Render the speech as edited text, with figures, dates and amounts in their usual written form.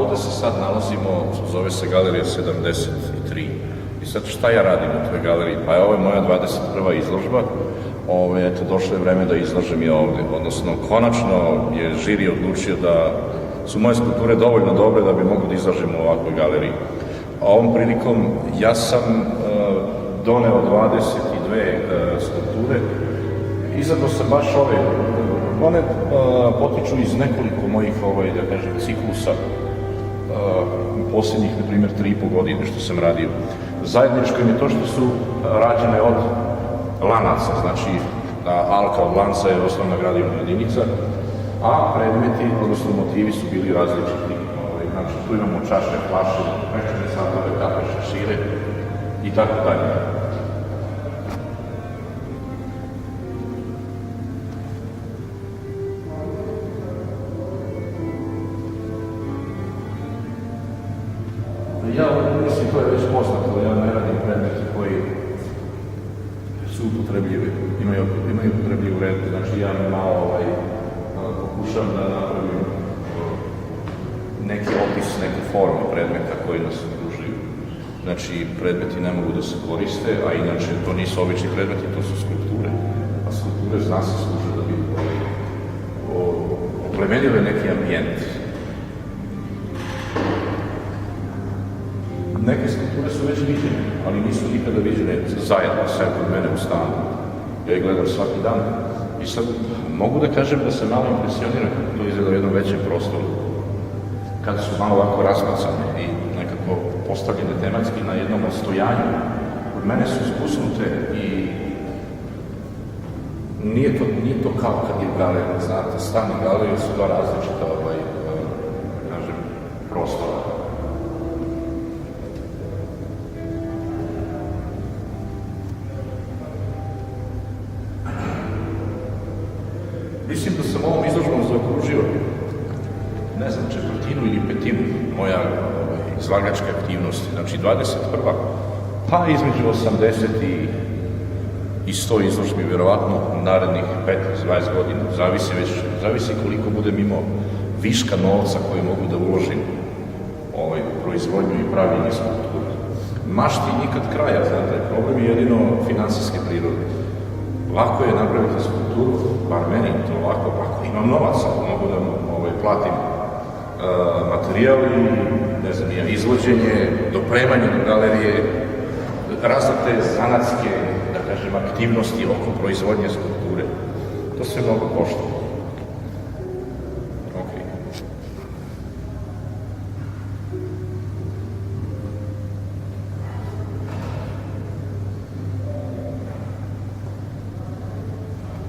ovde se sad nalazimo, zove se Galerija 73. I sad šta ja radim u toj galeriji? Pa ovo je moja 21. izložba. Eto, došlo je vreme da izlažem i ovde. Odnosno, konačno je žiri odlučio da su moje skulpture dovoljno dobre da bi mogu da izlažem u ovakvoj galeriji. A ovom prilikom ja sam doneo 22 skulpture. Izabrao sam baš ove. One potiču iz nekoliko mojih, da kažem, ciklusa. Posljednjih, na primjer, 3,5 godine što sam radio. Zajedničko im je to što su rađene od lanaca, znači alka od lanca je osnovna gradivna jedinica, a predmeti, odnosno motivi su bili različiti. Znači, tu imamo čaše, flaše, pečene satove, kape, šešire i tako dalje. Ja mislim, to je već poznato, ja ne radim predmete koji su upotrebljivi, imaju upotrebljivu redu, znači ja malo pokušam da napravim neki opis, neke forme predmeta koji nas okružuju. Znači, predmeti ne mogu da se koriste, a inače to nisu obični predmeti, to su skulpture. A skulpture zna se služe da bi oplemenile neki ambijent. Neke skulpture su već viđene, ali nisu nikada viđene zajedno, sve kod mene u stanu. Ja ih gledam svaki dan i sad mogu da kažem da se malo impresioniram kako to izgleda u jednom većem prostoru. Kada su malo ovako razmacane i nekako postavljene tematski na jednom odstojanju, kod mene su spusnute i nije to kao kad je galerija, znate, stan i galerija su dva različita, kažem, prostora. Mislim da sam ovom izložbom zaokružio, ne znam, četvrtinu ili petinu moja izlagačke aktivnosti. Znači, 21. pa između 80 i 100 izložbi, vjerovatno, narednih 15-20 godina. Zavisi koliko budem imao viška novca koji mogu da uložim u proizvodnju i pravljenje skulptura. Mašti nikad kraja, znate, problem je jedino finansijske prirode. Lako je napraviti skulpturu, bar meni to lako, ako imam novaca, mogu da platim materijal i, ne znam, izvođenje, dopremanje do galerije, razne te zanatske, da kažem, aktivnosti oko proizvodnje skulpture. To sve mnogo košta.